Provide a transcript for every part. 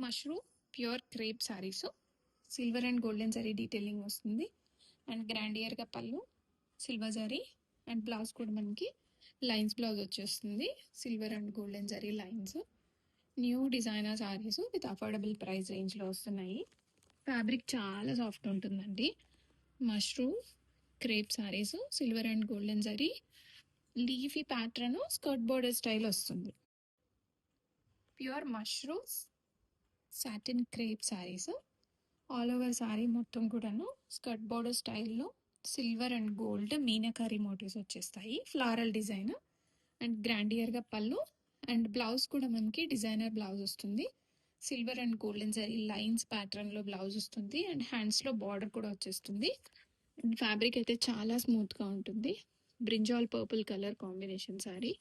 Mushroom pure crepe sarees silver and golden zari detailing వస్తుంది and గ్రాండియర్గా pallu silver zari and blouse కూడా మనకి లైన్స్ బ్లౌజ్ వచ్చేస్తుంది silver and golden zari lines. New designer sarees with affordable price రేంజ్లో వస్తున్నాయి. Fabric చాలా సాఫ్ట్ ఉంటుందండి. Mushroom crepe sarees silver and golden zari leafy pattern skirt border style వస్తుంది. Pure mushrooms satin crepe sarees all over saree మొత్తం కూడాను స్కర్ట్ బోర్డర్ స్టైల్లో silver and gold meenakari motifs వచ్చేస్తాయి. Floral design and గ్రాండియర్గా పళ్ళు అండ్ బ్లౌజ్ కూడా మనకి డిజైనర్ బ్లౌజ్ వస్తుంది. Silver and golden zari lines ప్యాటర్న్లో బ్లౌజ్ వస్తుంది అండ్ హ్యాండ్స్లో బార్డర్ కూడా వచ్చేస్తుంది. అండ్ ఫ్యాబ్రిక్ అయితే చాలా స్మూత్గా ఉంటుంది. Brinjal purple colour combination sari.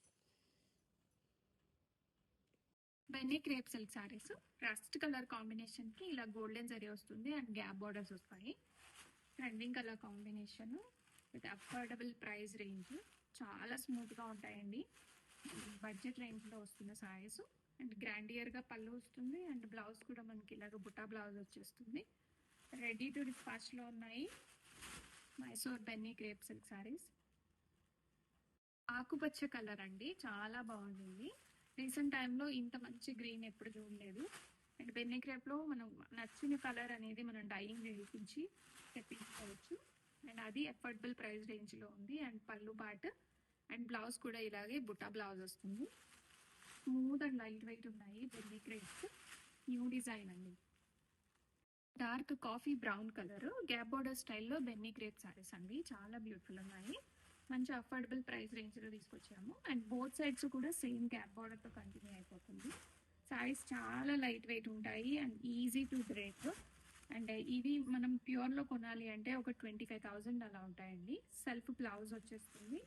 Binny crepe silk saris rust colour combination కి ఇలా గోల్డెన్ జరీ వస్తుంది అండ్ గ్యాప్ బార్డర్స్ వస్తాయి. Trending colour combination with affordable price range. చాలా స్మూత్ గా ఉంటాయండి. బడ్జెట్ రేంజ్ లో వస్తున్న సారీస్ అండ్ గ్రాండియర్ గా పళ్ళు వస్తుంది అండ్ బ్లౌజ్ కూడా మనకి ఇలాగ బుటా బ్లౌజ్ వచ్చేస్తుంది. రెడీ టు డిస్పాచ్ లో ఉన్నాయి మైసూర్ బెన్నీ క్రేప్ సిల్క్ సారీస్. ఆకుపచ్చ కలర్ అండి, చాలా బాగుంటుంది. రీసెంట్ టైంలో ఇంత మంచి గ్రీన్ ఎప్పుడు చూడలేదు. అండ్ బెన్నీ క్రేప్లో మనం నచ్చిన కలర్ అనేది మనం డైయింగ్ వేయించి తెప్పించుకోవచ్చు. అండ్ అది అఫోర్డబుల్ ప్రైస్ రేంజ్లో ఉంది. అండ్ పళ్ళు పార్ట్ అండ్ బ్లౌజ్ కూడా ఇలాగే బుట్టా బ్లౌజ్ వస్తుంది. స్మూత్ అండ్ లైట్ వెయిట్ ఉన్నాయి బెన్నీ క్రేప్స్. న్యూ డిజైన్ అండి. Dark coffee brown colour gap border స్టైల్లో బెన్నీ క్రేప్ సారీస్ అండి, చాలా బ్యూటిఫుల్ ఉన్నాయి. మంచి అఫోర్డబుల్ ప్రైస్ రేంజ్లో తీసుకొచ్చాము. అండ్ బోత్ సైడ్స్ కూడా సేమ్ గ్యాప్ బార్డర్తో కంటిన్యూ అయిపోతుంది. సారీస్ చాలా లైట్ వెయిట్ ఉంటాయి and easy to break. And ఇవి మనం ప్యూర్లో కొనాలి అంటే ఒక 25,000 అలా ఉంటాయండి. సెల్ఫ్ బ్లౌజ్ వచ్చేస్తుంది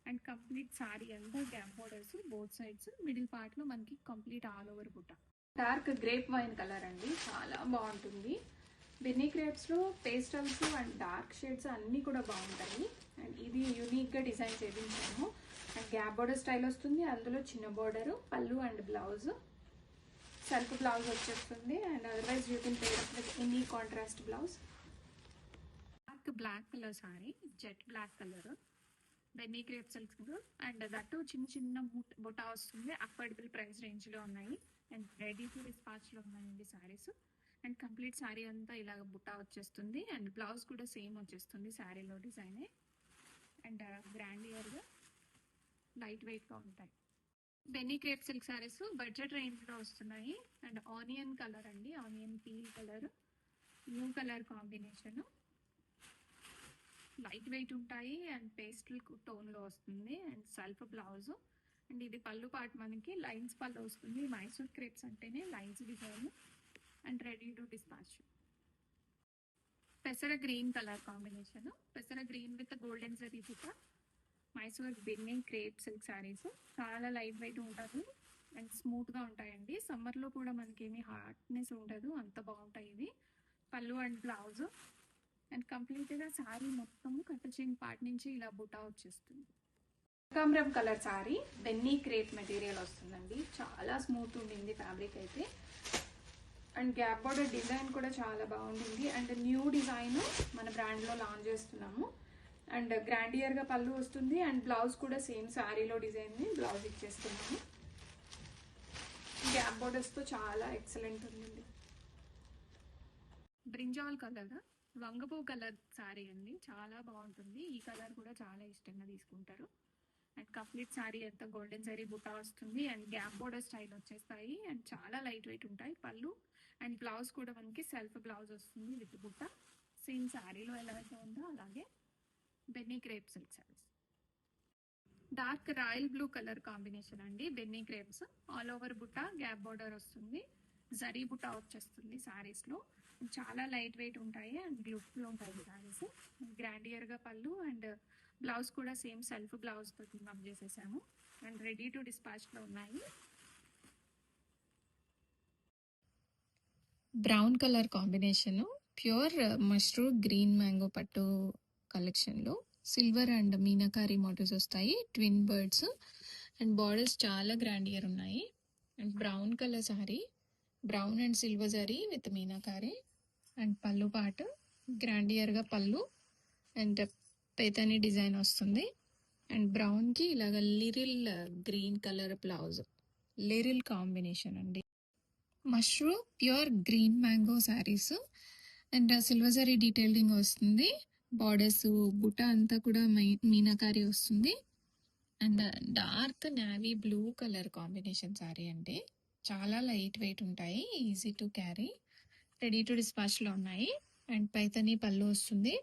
అండ్ కంప్లీట్ సారీ అంతా gap borders both sides. Middle పార్ట్లో మనకి complete all over butta. Dark grape wine colour అండి, చాలా బాగుంటుంది. బెన్నీ క్రేప్స్లో పేస్టల్స్ అండ్ డార్క్ షేడ్స్ అన్నీ కూడా బాగుంటాయి. అండ్ ఇది యూనిక్గా డిజైన్ చేయించాము. అండ్ గ్యాప్ బార్డర్ స్టైల్ వస్తుంది, అందులో చిన్న border pallu and blouse self blouse వచ్చేస్తుంది. And otherwise you can pair up with any contrast blouse. Dark black colour sari, jet black colour Binny crepe silk and that చిన్న చిన్న బుటా వస్తుంది. అఫోర్డబుల్ ప్రైస్ రేంజ్లో ఉన్నాయి and ready to డిస్పాచ్లో ఉన్నాయండి సారీస్. అండ్ కంప్లీట్ శారీ అంతా ఇలాగ బుట్టా వచ్చేస్తుంది అండ్ బ్లౌజ్ కూడా సేమ్ వచ్చేస్తుంది శారీలో డిజైనే. అండ్ గ్రాండియర్గా లైట్ వెయిట్గా ఉంటాయి. Binny crepe silk saris budget రేంజ్లో వస్తున్నాయి. అండ్ ఆనియన్ కలర్ అండి, onion peel colour new colour combination. Light weight ఉంటాయి అండ్ పేస్టల్ టోన్లో వస్తుంది అండ్ సెల్ఫ్ బ్లౌజ్. అండ్ ఇది పళ్ళు పాటు మనకి లైన్స్ పళ్ళు వస్తుంది. మైసూర్ క్రేప్స్ అంటేనే lines design. And ready to dispatch. పెసర గ్రీన్ కలర్ కాంబినేషన్, పెసర green with golden zari butta. Mysore Binny crepe silk saris చాలా లైట్ వెయిట్ ఉంటుంది అండ్ స్మూత్గా ఉంటాయండి. సమ్మర్లో కూడా మనకి ఏమీ హార్డ్నెస్ ఉండదు, అంత బాగుంటాయి ఇవి. పళ్ళు అండ్ బ్లౌజ్ అండ్ కంప్లీట్గా శారీ మొత్తం కట్ పార్ట్ నుంచి ఇలా బుటా వచ్చేస్తుంది. కనకాంబరం colour sari Binny crepe material వస్తుందండి, చాలా స్మూత్ ఉండింది ఫ్యాబ్రిక్ అయితే. అండ్ గ్యాప్ బార్డర్ డిజైన్ కూడా చాలా బాగుంటుంది. అండ్ న్యూ డిజైన్ మన బ్రాండ్లో లాంచ్ చేస్తున్నాము. అండ్ గ్రాండియర్గా పళ్ళు వస్తుంది అండ్ బ్లౌజ్ కూడా సేమ్ శారీలో డిజైన్ని బ్లౌజ్ ఇచ్చేస్తున్నాము. గ్యాప్ బార్డర్స్తో చాలా ఎక్సలెంట్ ఉంది. బ్రింజాల్ కలర్ వంగపూ కలర్ శారీ అండి, చాలా బాగుంటుంది. ఈ కలర్ కూడా చాలా ఇష్టంగా తీసుకుంటారు. అండ్ కంప్లీట్ శారీ అంతా గోల్డెన్ శారీ బుట్టా వస్తుంది అండ్ గ్యాప్ బోర్డర్ స్టైల్ వచ్చేస్తాయి అండ్ చాలా లైట్ వెయిట్ ఉంటాయి. పళ్ళు అండ్ బ్లౌజ్ కూడా మనకి సెల్ఫ్ బ్లౌజ్ వస్తుంది విత్ బుట్ట. సేమ్ శారీలో ఎలాగైతే ఉందో అలాగే Binny crepe silk saris. Dark royal blue colour combination అండి, Binny crepes all over butta gap border వస్తుంది. జరీ బుట్ట వచ్చేస్తుంది శారీస్లో. చాలా లైట్ వెయిట్ ఉంటాయి అండ్ బ్యూటిఫుల్ ఉంటాయి శారీస్. గ్రాండియర్గా పళ్ళు అండ్ బ్లౌజ్ కూడా సేమ్ సెల్ఫ్ బ్లౌజ్తో టిమప్ చేసేసాము అండ్ రెడీ టు డిస్పాచ్లో ఉన్నాయి. Brown colour combination pure mushroom green mango పట్టు కలెక్షన్లో సిల్వర్ అండ్ మీనాకారీ మోటివ్స్ వస్తాయి. ట్విన్ బర్డ్స్ అండ్ బార్డర్స్ చాలా గ్రాండియర్ ఉన్నాయి. And brown colour saree brown and silver zari with meenakari. And pallu పాటు గ్రాండియర్గా పళ్ళు అండ్ పేతని డిజైన్ వస్తుంది. అండ్ బ్రౌన్కి ఇలాగ Liril green colour blouse, Liril combination అండి. Mashru pure green mango sarees and silver zari detailing వస్తుంది. బార్డర్స్ బుట్ట అంతా కూడా మీనాకారి వస్తుంది. And dark navy blue colour combination saree అండి. చాలా లైట్ వెయిట్ ఉంటాయి, easy to carry, ready to డిస్పాచ్లో ఉన్నాయి. అండ్ పైతని పళ్ళు వస్తుంది.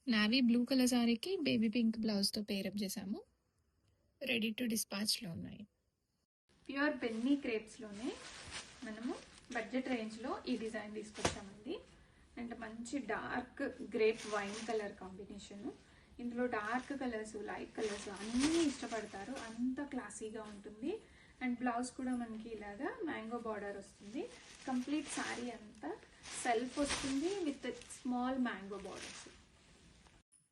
నావీ బ్లూ కలర్ శారీకి బేబీ పింక్ బ్లౌజ్తో పేరప్ చేసాము. రెడీ టు డిస్పాచ్లో ఉన్నాయి. ప్యూర్ బెన్నీ క్రేప్స్లోనే మనము బడ్జెట్ రేంజ్లో ఈ డిజైన్ తీసుకొచ్చామండి. అండ్ మంచి dark grape wine colour combination. ఇందులో డార్క్ కలర్స్, లైట్ కలర్స్ అన్నీ ఇష్టపడతారు, అంత క్లాసీగా ఉంటుంది. అండ్ బ్లౌజ్ కూడా మనకి ఇలాగా మ్యాంగో బార్డర్ వస్తుంది. కంప్లీట్ శారీ అంతా సెల్ఫ్ వస్తుంది with small mango borders.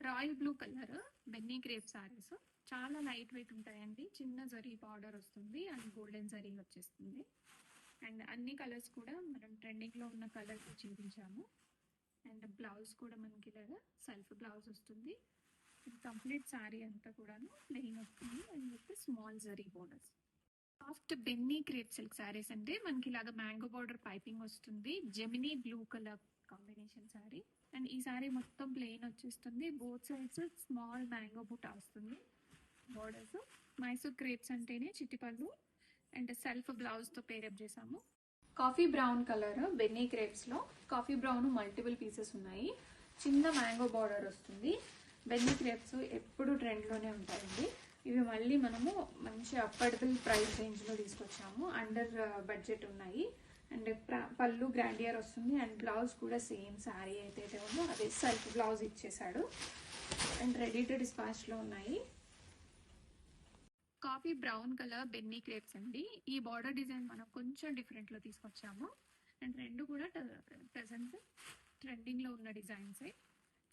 Royal blue colour Binny crepe saris చాలా లైట్ వెయిట్ ఉంటాయండి. చిన్న జరీ బార్డర్ వస్తుంది అండ్ గోల్డెన్ జరీ వచ్చేస్తుంది. అండ్ అన్ని కలర్స్ కూడా మనం ట్రెండింగ్లో ఉన్న కలర్స్ చూపించాము. అండ్ బ్లౌజ్ కూడా మనకి ఇలాగా సెల్ఫ్ బ్లౌజ్ వస్తుంది. కంప్లీట్ శారీ అంతా కూడాను ప్లెయిన్ వస్తుంది and with small zari borders. Soft Binny crepe silk saris అంటే మనకి ఇలాగా మ్యాంగో బార్డర్ పైపింగ్ వస్తుంది. Gemini blue colour combination sari. And ఈ శారీ మొత్తం ప్లెయిన్ వచ్చేస్తుంది. బోత్ సైడ్స్ స్మాల్ మ్యాంగో బుట్ట వస్తుంది. బోర్డర్స్ మైసూర్ క్రేప్స్ అంటేనే చిట్టిపళ్ళు అండ్ సెల్ఫ్ బ్లౌజ్తో పేరప్ చేసాము. కాఫీ బ్రౌన్ కలర్ బెన్నీ క్రేప్స్లో కాఫీ బ్రౌన్ మల్టిపుల్ పీసెస్ ఉన్నాయి. చిన్న మ్యాంగో బార్డర్ వస్తుంది. బెన్నీ క్రేప్స్ ఎప్పుడు ట్రెండ్లోనే ఉంటాయండి. ఇవి మళ్ళీ మనము మంచి అఫోర్డబుల్ ప్రైస్ రేంజ్లో తీసుకొచ్చాము. అండర్ బడ్జెట్ ఉన్నాయి. అండ్ పళ్ళు గ్రాండియర్ వస్తుంది. అండ్ బ్లౌజ్ కూడా సేమ్ శారీ అయితే ఉందో అదే సెల్ఫ్ బ్లౌజ్ ఇచ్చేసాడు. అండ్ రెడీ టు డిస్పాచ్లో ఉన్నాయి. Coffee brown colour Binny crepes అండి. ఈ బార్డర్ డిజైన్ మనం కొంచెం డిఫరెంట్లో తీసుకొచ్చాము. అండ్ రెండు కూడా ప్రెసెంట్ ట్రెండింగ్లో ఉన్న డిజైన్సే.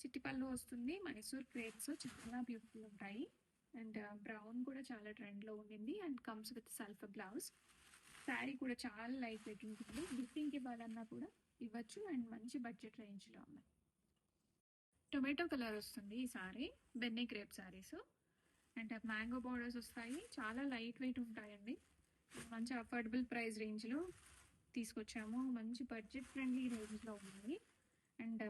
చిట్టిపళ్ళు వస్తుంది. మైసూర్ క్రేప్స్ చాలా బ్యూటిఫుల్ ఉంటాయి. అండ్ బ్రౌన్ కూడా చాలా ట్రెండ్లో ఉండింది. And comes with self blouse. Sari కూడా చాలా లైట్ వెయిట్ ఉంటుంది. గిఫ్టింగ్కి ఇవ్వాలన్నా కూడా ఇవ్వచ్చు. అండ్ మంచి బడ్జెట్ రేంజ్లో ఉన్నాయి. టొమాటో కలర్ వస్తుంది ఈ sari. Binny crepe saris and mango borders వస్తాయి. చాలా లైట్ వెయిట్ ఉంటాయండి. మంచి అఫోర్డబుల్ ప్రైస్ రేంజ్లో తీసుకొచ్చాము. మంచి బడ్జెట్ ఫ్రెండ్లీ రేంజ్లో ఉన్నాయి. అండ్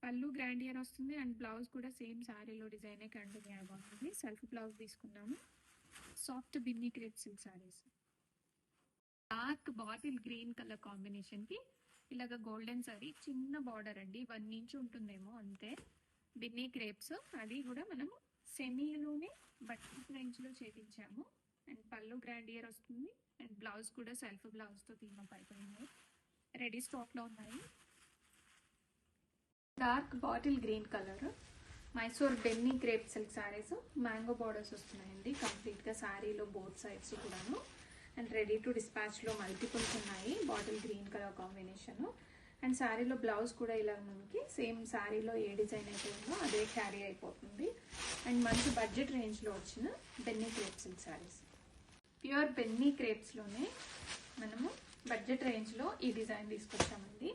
పళ్ళు గ్రాండియర్ వస్తుంది. అండ్ బ్లౌజ్ కూడా సేమ్ శారీలో డిజైనే కంటిన్యూగా ఉంటుంది. సెల్ఫ్ బ్లౌజ్ తీసుకున్నాము. Soft Binny crepe silk saris. Dark bottle green colour కాంబినేషన్కి ఇలాగ గోల్డెన్ శారీ, చిన్న బార్డర్ అండి, 1 ఇంచ్ ఉంటుందేమో అంతే. బిన్నీ క్రేప్స్ అది కూడా మనము సెమీలోనే బడ్జెట్ రేంజ్లో చేయించాము. అండ్ పళ్ళు గ్రాండియర్ వస్తుంది. అండ్ బ్లౌజ్ కూడా సెల్ఫ్ బ్లౌజ్తో తీమప్ అయిపోయింది. రెడీ స్టాక్లో ఉన్నాయి. Dark bottle green colour Mysore Binny crepe silk saris. Mango borders వస్తున్నాయండి కంప్లీట్గా శారీలో బోత్ సైడ్స్ కూడాను. అండ్ రెడీ టు డిస్పాచ్లో మల్టిపుల్స్ ఉన్నాయి. Bottle green colour combination. And శారీలో బ్లౌజ్ కూడా ఇలా మనకి సేమ్ శారీలో ఏ డిజైన్ అయితే ఉందో అదే క్యారీ అయిపోతుంది. అండ్ మంచి బడ్జెట్ రేంజ్లో వచ్చిన Binny crepe silk sarees. Pure Binny క్రేప్స్లోనే మనము బడ్జెట్ రేంజ్లో ఈ డిజైన్ తీసుకొచ్చామండి.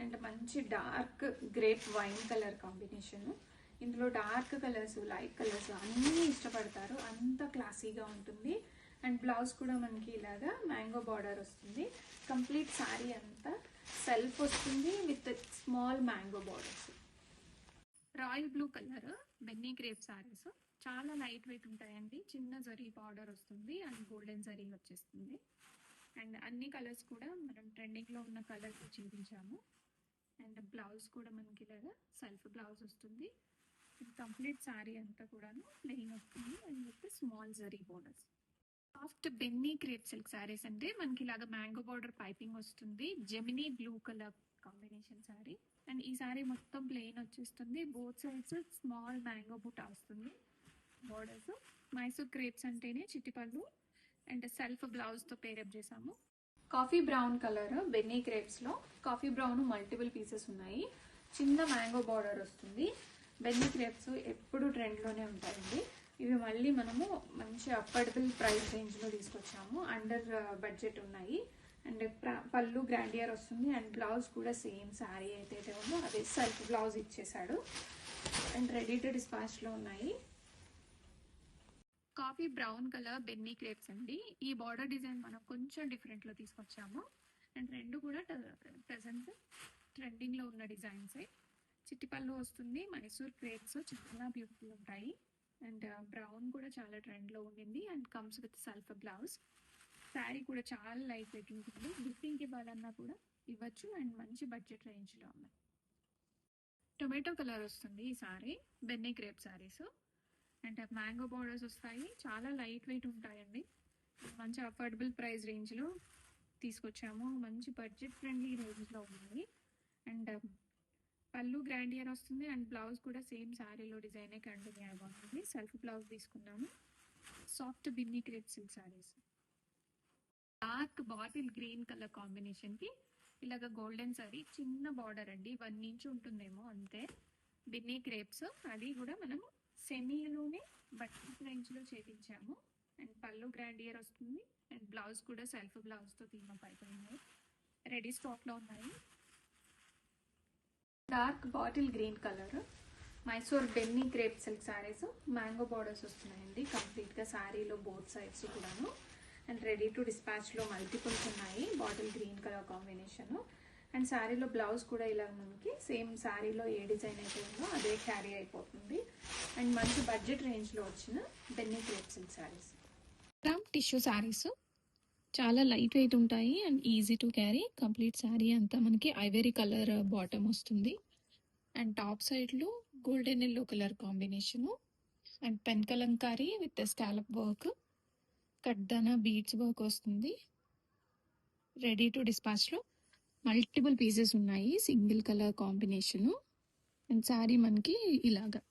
అండ్ మంచి dark grape wine colour combination. ఇందులో డార్క్ కలర్స్, లైట్ కలర్స్ అన్నీ ఇష్టపడతారు, అంత క్లాసీగా ఉంటుంది. అండ్ బ్లౌజ్ కూడా మనకి ఇలాగా మ్యాంగో బార్డర్ వస్తుంది. కంప్లీట్ శారీ అంతా సెల్ఫ్ వస్తుంది with small mango borders. Royal blue colour Binny crepe saris చాలా లైట్ వెయిట్ ఉంటాయండి. చిన్న జరీ బార్డర్ వస్తుంది అండ్ గోల్డెన్ జరీ వచ్చేస్తుంది. అండ్ అన్ని కలర్స్ కూడా మనం ట్రెండింగ్లో ఉన్న కలర్స్ చూపించాము. అండ్ బ్లౌజ్ కూడా మనకి ఇలాగా సెల్ఫ్ బ్లౌజ్ వస్తుంది. కంప్లీట్ శారీ అంతా కూడాను ప్లెయిన్ వస్తుంది and with small zari borders. Soft Binny crepe silk saris అంటే మనకి ఇలాగా మ్యాంగో బార్డర్ పైపింగ్ వస్తుంది. Gemini blue colour combination sari. And ఈ శారీ మొత్తం ప్లెయిన్ వచ్చేస్తుంది. బోత్ సైడ్స్ స్మాల్ మ్యాంగో బుట్ట వస్తుంది. బోర్డర్స్ మైసూర్ క్రేప్స్ అంటేనే చిట్టిపళ్ళు అండ్ సెల్ఫ్ బ్లౌజ్తో పేరప్ చేసాము. కాఫీ బ్రౌన్ కలర్ బెన్నీ క్రేప్స్లో కాఫీ బ్రౌన్ మల్టిపుల్ పీసెస్ ఉన్నాయి. చిన్న మ్యాంగో బార్డర్ వస్తుంది. బెన్నీ క్రేప్స్ ఎప్పుడు ట్రెండ్లోనే ఉంటాయండి. ఇవి మళ్ళీ మనము మంచి అఫోర్డబుల్ ప్రైస్ రేంజ్లో తీసుకొచ్చాము. అండర్ బడ్జెట్ ఉన్నాయి. అండ్ పళ్ళు గ్రాండియర్ వస్తుంది అండ్ బ్లౌజ్ కూడా సేమ్ శారీ అయితే ఉందో అదే సెల్ఫ్ బ్లౌజ్ ఇచ్చేసాడు అండ్ రెడీ టు డిస్పాచ్లో ఉన్నాయి. Coffee brown colour Binny crepes అండి. ఈ బార్డర్ డిజైన్ మనం కొంచెం డిఫరెంట్లో తీసుకొచ్చాము అండ్ రెండు కూడా ప్రెసెంట్ ట్రెండింగ్లో ఉన్న డిజైన్సే. చిట్టి పళ్ళు వస్తుంది, మైసూర్ క్రేప్స్ చాలా బ్యూటిఫుల్ ఉంటాయి అండ్ బ్రౌన్ కూడా చాలా ట్రెండ్లో ఉండింది and comes with self blouse. Sari కూడా చాలా లైట్ వెయిట్ ఉంటుంది, గిఫ్టింగ్కి ఇవ్వాలన్నా కూడా ఇవ్వచ్చు అండ్ మంచి బడ్జెట్ రేంజ్లో ఉన్నాయి. టొమాటో కలర్ వస్తుంది ఈ sari, Binny crepe saris and mango borders వస్తాయి, చాలా లైట్ వెయిట్ ఉంటాయండి. మంచి అఫోర్డబుల్ ప్రైస్ రేంజ్లో తీసుకొచ్చాము, మంచి బడ్జెట్ ఫ్రెండ్లీ రేంజ్లో ఉన్నాయి అండ్ పళ్ళు గ్రాండియర్ వస్తుంది అండ్ బ్లౌజ్ కూడా సేమ్ శారీలో డిజైనే కంటిన్యూ అవుతుంది. సెల్ఫ్ బ్లౌజ్ తీసుకున్నాము. Soft Binny crepe silk saris, dark bottle green colour కాంబినేషన్కి ఇలాగ గోల్డెన్ సారీ, చిన్న బార్డర్ అండి, 1 ఇంచ్ ఉంటుందేమో అంతే. బిన్నీ క్రేప్స్ అది కూడా మనం సెమీలోనే బడ్జెట్ రేంజ్లో చేయించాము అండ్ పళ్ళు గ్రాండియర్ వస్తుంది అండ్ బ్లౌజ్ కూడా సెల్ఫ్ బ్లౌజ్తో తీమప్ అయిపోయినాయి, రెడీ స్టాక్లో ఉన్నాయి. Dark bottle green colour Mysore Binny crepe silk saris, mango borders వస్తున్నాయండి కంప్లీట్గా శారీలో బోత్ సైడ్స్ కూడాను అండ్ రెడీ టు డిస్పాచ్లో మల్టిపుల్స్ ఉన్నాయి. Bottle green colour combination and శారీలో బ్లౌజ్ కూడా ఇలా మనకి సేమ్ శారీలో ఏ డిజైన్ అయితే ఉందో అదే క్యారీ అయిపోతుంది అండ్ మంచి బడ్జెట్ రేంజ్లో వచ్చిన Binny crepe silk sarees. Tissue sarees చాలా లైట్ వెయిట్ ఉంటాయి and easy to carry. Complete sari అంతా మనకి ఐవరీ కలర్ బాటమ్ వస్తుంది అండ్ టాప్ సైడ్లో golden yellow colour combination and pen kalamkari with scallop work, cutdana beads work వస్తుంది. రెడీ టు డిస్పాచ్లో మల్టిపుల్ పీసెస్ ఉన్నాయి, single colour combination and saree మనకి ఇలాగా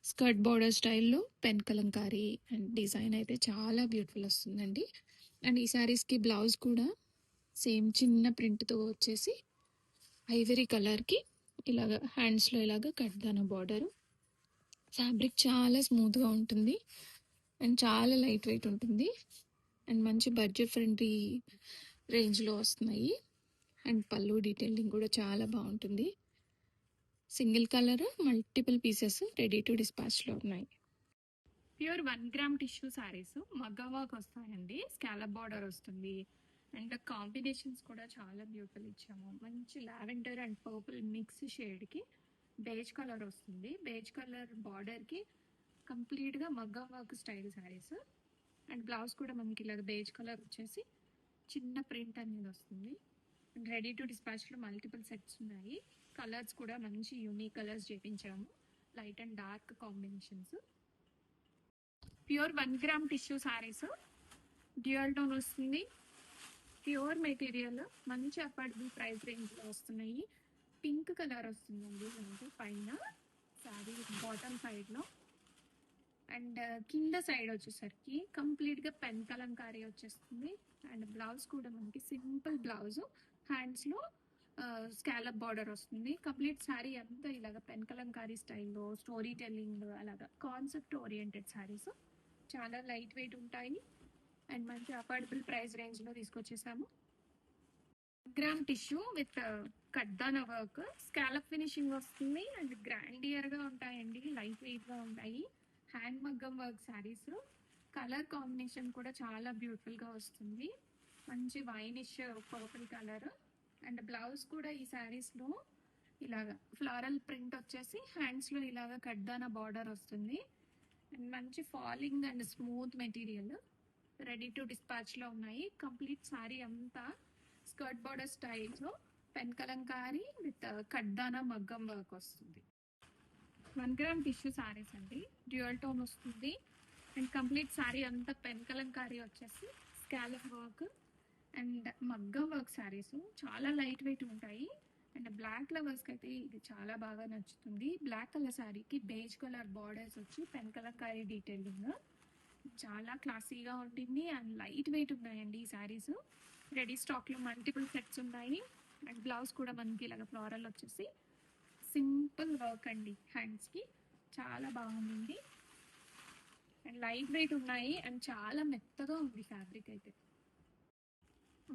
స్కర్ట్ బార్డర్ స్టైల్లో పెన్ కలంకారీ అండ్ డిజైన్ అయితే చాలా బ్యూటిఫుల్ వస్తుందండి. అండ్ ఈ శారీస్కి బ్లౌజ్ కూడా సేమ్ చిన్న ప్రింట్తో వచ్చేసి ఐవరీ కలర్కి ఇలాగ హ్యాండ్స్లో ఇలాగ కడ్దానా బార్డరు. ఫ్యాబ్రిక్ చాలా స్మూత్గా ఉంటుంది అండ్ చాలా లైట్ వెయిట్ ఉంటుంది అండ్ మంచి బడ్జెట్ ఫ్రెండ్లీ రేంజ్లో వస్తున్నాయి అండ్ పళ్ళు డీటెయిలింగ్ కూడా చాలా బాగుంటుంది. Single colour multiple pieces ready to డిస్పాచ్లో ఉన్నాయి. ప్యూర్ 1 గ్రామ్ టిష్యూ శారీస్ మగ్గ వర్క్ వస్తాయండి, స్కాలప్ బార్డర్ వస్తుంది అండ్ కాంబినేషన్స్ కూడా చాలా బ్యూటిఫుల్ ఇచ్చాము. మంచి లావెండర్ అండ్ పర్పుల్ మిక్స్ షేడ్కి బేజ్ కలర్ వస్తుంది, బేజ్ కలర్ బార్డర్కి కంప్లీట్గా మగ్గం work style sarees and blouse కూడా మనకి ఇలాగ బేజ్ కలర్ వచ్చేసి చిన్న ప్రింట్ అనేది వస్తుంది అండ్ రెడీ టు డిస్పాచ్లో మల్టిపుల్ సెట్స్ ఉన్నాయి. కలర్స్ కూడా మంచి యూనిక్ కలర్స్ చేపించాము, light and dark combinations. Pure 1 gram tissue sarees dual tone వస్తుంది, ప్యూర్ మెటీరియల్, మంచి అఫోర్డబుల్ ప్రైస్ రేంజ్లో వస్తున్నాయి. పింక్ కలర్ వస్తుందండి మనకి పైన శారీ బాటమ్ సైడ్లో అండ్ కింద సైడ్ వచ్చేసరికి కంప్లీట్గా పెన్ కలంకారీ వచ్చేస్తుంది అండ్ బ్లౌజ్ కూడా మనకి సింపుల్ బ్లౌజ్, హ్యాండ్స్లో స్కాలప్ బార్డర్ వస్తుంది. కంప్లీట్ శారీ అంతా ఇలాగ పెన్ కలంకారీ స్టైల్లో స్టోరీ టెల్లింగ్ అలాగా కాన్సెప్ట్ ఓరియంటెడ్ శారీస్ చాలా లైట్ వెయిట్ ఉంటాయి అండ్ మంచి అఫోర్డబుల్ ప్రైస్ రేంజ్లో తీసుకొచ్చేసాము. Gram tissue with cutdana work, scallop finishing వస్తుంది అండ్ గ్రాండియర్గా ఉంటాయండి, లైట్ వెయిట్గా ఉంటాయి. హ్యాండ్ మగ్గం వర్క్ శారీస్, కలర్ కాంబినేషన్ కూడా చాలా బ్యూటిఫుల్గా వస్తుంది, మంచి winish purple colour and blouse కూడా ఈ శారీస్లో ఇలాగ ఫ్లోరల్ ప్రింట్ వచ్చేసి హ్యాండ్స్లో ఇలాగ కడ్దానా బార్డర్ వస్తుంది అండ్ మంచి falling and smooth material. Ready to డిస్పాచ్లో ఉన్నాయి. కంప్లీట్ శారీ అంతా స్కర్ట్ బార్డర్ స్టైల్లో పెన్ కలంకారీ విత్ కడ్దానా మగ్గం వర్క్ వస్తుంది. 1 గ్రామ్ టిష్యూ శారీస్ అండి, డ్యూయల్ టోన్ వస్తుంది అండ్ కంప్లీట్ శారీ అంతా పెన్ కలంకారీ వచ్చేసి స్కాలప్ వర్క్ అండ్ మగ్గం వర్క్ శారీస్ చాలా లైట్ వెయిట్ ఉంటాయి అండ్ బ్లాక్ లవర్స్కి అయితే ఇది చాలా బాగా నచ్చుతుంది. బ్లాక్ కలర్ శారీకి బేజ్ కలర్ బార్డర్స్ వచ్చి పెన్ కలంకారీ డీటెయిలింగ్ చాలా క్లాసీగా ఉంటుంది అండ్ లైట్ వెయిట్ ఉన్నాయండి ఈ శారీస్. రెడీ స్టాక్లో మల్టిపుల్ సెట్స్ ఉన్నాయి అండ్ బ్లౌజ్ కూడా మనకి ఇలాగ ఫ్లోరల్ వచ్చేసి సింపుల్ వర్క్ అండి, హ్యాండ్స్కి చాలా బాగుంది అండ్ లైట్ వెయిట్ ఉన్నాయి అండ్ చాలా మెత్తగా ఉంది ఫ్యాబ్రిక్ అయితే.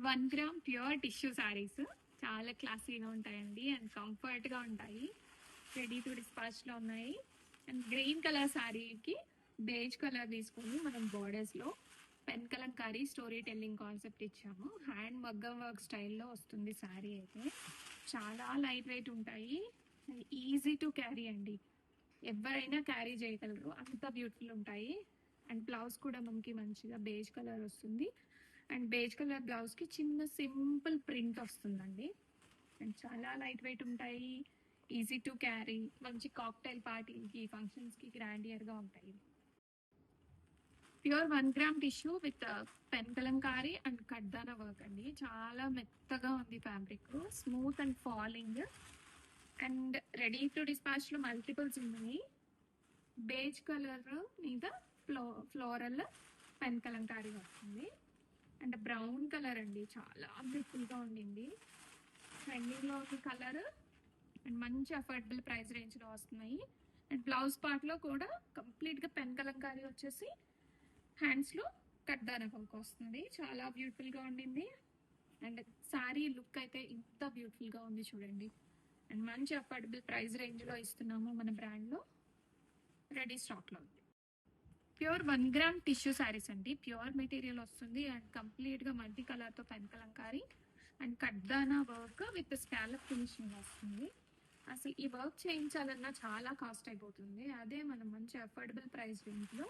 1 గ్రామ్ ప్యూర్ టిష్యూ శారీస్ చాలా క్లాసీగా ఉంటాయండి అండ్ కంఫర్ట్గా ఉంటాయి. రెడీ టు డిస్పాచ్లో ఉన్నాయి. అండ్ గ్రీన్ కలర్ శారీకి బేజ్ కలర్ తీసుకొని మనం బోర్డర్స్లో pen kalamkari story telling concept ఇచ్చాము. హ్యాండ్ మగ్గం వర్క్ స్టైల్లో వస్తుంది శారీ అయితే. చాలా లైట్ వెయిట్ ఉంటాయి అండ్ ఈజీ టు క్యారీ అండి. ఎవరైనా క్యారీ చేయగలరు, అంత బ్యూటిఫుల్ ఉంటాయి. అండ్ బ్లౌజ్ కూడా మనకి మంచిగా బేజ్ కలర్ వస్తుంది. అండ్ బేజ్ కలర్ బ్లౌజ్కి చిన్న సింపుల్ ప్రింట్ వస్తుందండి. అండ్ చాలా లైట్ వెయిట్ ఉంటాయి, ఈజీ టు క్యారీ, మంచి కాక్టైల్ పార్టీకి ఫంక్షన్స్కి గ్రాండియర్గా ఉంటాయి. Pure 1 gram tissue with pen kalamkari and cutdana work అండి. చాలా మెత్తగా ఉంది fabric, smooth and falling. And ready to డిస్పాచ్లో మల్టిపుల్స్ ఉన్నాయి. బేజ్ కలర్ మీద ఫ్లోరల్ పెన్ కలంకారీ వస్తుంది. అండ్ బ్రౌన్ కలర్ అండి, చాలా బ్యూటిఫుల్గా ఉండింది. ట్రెండింగ్లో ఉన్న కలర్ అండ్ మంచి అఫోర్డబుల్ ప్రైస్ రేంజ్లో వస్తున్నాయి. అండ్ బ్లౌజ్ పార్ట్లో కూడా కంప్లీట్గా పెన్ కలంకారీ వచ్చేసి హ్యాండ్స్లో కడ్దానా వర్క్ వస్తుంది. చాలా బ్యూటిఫుల్గా ఉండింది. అండ్ శారీ లుక్ అయితే ఇంత బ్యూటిఫుల్గా ఉంది చూడండి. అండ్ మంచి అఫోర్డబుల్ ప్రైస్ రేంజ్లో ఇస్తున్నాము మన బ్రాండ్లో. రెడీ స్టాక్లో ఉంది. ప్యూర్ 1 గ్రామ్ టిష్యూ శారీస్ అండి. ప్యూర్ మెటీరియల్ వస్తుంది అండ్ కంప్లీట్గా మల్టీ కలర్తో pen kalamkari and cutdana work with scallop finishing వస్తుంది. అసలు ఈ వర్క్ చేయించాలన్నా చాలా కాస్ట్ అయిపోతుంది. అదే మనం మంచి అఫోర్డబుల్ ప్రైస్ రేంజ్లో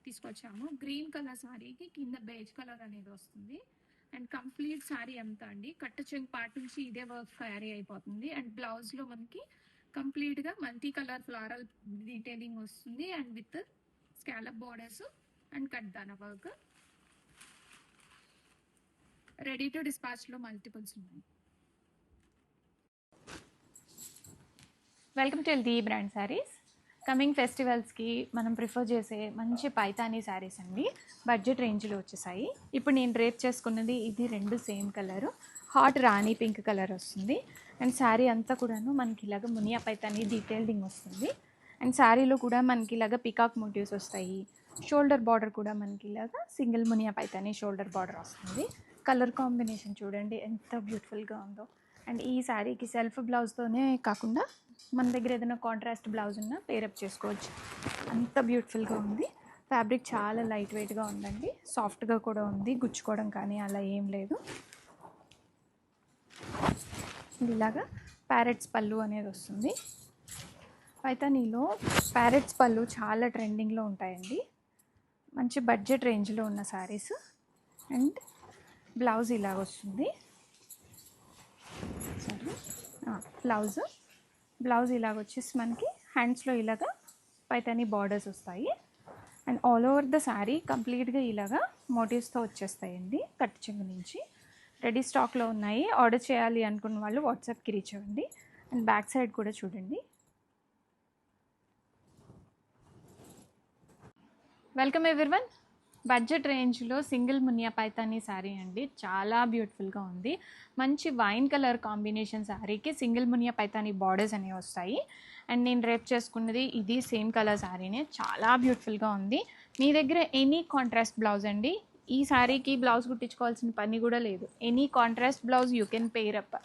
తీసుకొచ్చాము. గ్రీన్ కలర్ శారీకి కింద బేజ్ కలర్ అనేది వస్తుంది. అండ్ కంప్లీట్ శారీ ఎంత అండి, కట్టు చెంగు పార్ట్ నుంచి ఇదే వర్క్ క్యారీ అయిపోతుంది. అండ్ బ్లౌజ్లో మనకి కంప్లీట్గా మల్టీ కలర్ ఫ్లారల్ డీటెయిలింగ్ వస్తుంది and with scallop borders and cutdana work. Ready to డిస్పాచ్లో మల్టిపుల్స్ ఉన్నాయి. Welcome to LT brand sarees. Coming ఫెస్టివల్స్కి మనం ప్రిఫర్ చేసే మంచి పైతానీ శారీస్ అండి, బడ్జెట్ రేంజ్లో వచ్చేసాయి. ఇప్పుడు నేను డ్రేప్ చేసుకున్నది ఇది 2 same colour, hot rani pink colour వస్తుంది. అండ్ శారీ అంతా కూడాను మనకి ఇలాగ మునియా పైతానీ డీటెయిలింగ్ వస్తుంది. అండ్ శారీలో కూడా మనకి ఇలాగ పికాక్ మోటివ్స్ వస్తాయి. షోల్డర్ బార్డర్ కూడా మనకి ఇలాగ single Muniya Paithani shoulder border వస్తుంది. కలర్ కాంబినేషన్ చూడండి ఎంత బ్యూటిఫుల్గా ఉందో. అండ్ ఈ శారీకి సెల్ఫ్ బ్లౌజ్తోనే కాకుండా మన దగ్గర ఏదైనా కాంట్రాస్ట్ బ్లౌజ్ ఉన్నా పేరప్ చేసుకోవచ్చు, అంత బ్యూటిఫుల్గా ఉంది. ఫ్యాబ్రిక్ చాలా లైట్ వెయిట్గా ఉందండి, సాఫ్ట్గా కూడా ఉంది, గుచ్చుకోవడం కానీ అలా ఏం లేదు. ఇలాగా ప్యారెట్స్ పళ్ళు అనేది వస్తుంది. పైతానీలో ప్యారెట్స్ పళ్ళు చాలా ట్రెండింగ్లో ఉంటాయండి, మంచి బడ్జెట్ రేంజ్లో ఉన్న శారీస్. అండ్ బ్లౌజ్ ఇలాగ వస్తుంది. బ్లౌజ్ ఇలాగ వచ్చేసి మనకి హ్యాండ్స్లో ఇలాగ పైతానీ బార్డర్స్ వస్తాయి. And all over the sari కంప్లీట్గా ఇలాగా మోటివ్స్తో వచ్చేస్తాయండి కట్టు చెంగు నుంచి. రెడీ స్టాక్లో ఉన్నాయి. ఆర్డర్ చేయాలి అనుకున్న వాళ్ళు వాట్సాప్కి రీచ్ అవ్వండి. అండ్ బ్యాక్ సైడ్ కూడా చూడండి. Welcome everyone. బడ్జెట్ రేంజ్లో సింగిల్ మునియా పైతానీ శారీ అండి, చాలా బ్యూటిఫుల్గా ఉంది. మంచి వైన్ కలర్ కాంబినేషన్ శారీకి సింగిల్ మునియా పైతానీ బార్డర్స్ అనేవి వస్తాయి. అండ్ నేను రేప్ చేసుకున్నది ఇది సేమ్ కలర్ శారీనే, చాలా బ్యూటిఫుల్గా ఉంది. మీ దగ్గర ఎనీ కాంట్రాస్ట్ బ్లౌజ్ అండి, ఈ శారీకి బ్లౌజ్ కుట్టించుకోవాల్సిన పని కూడా లేదు. Any contrast blouse you can pair up,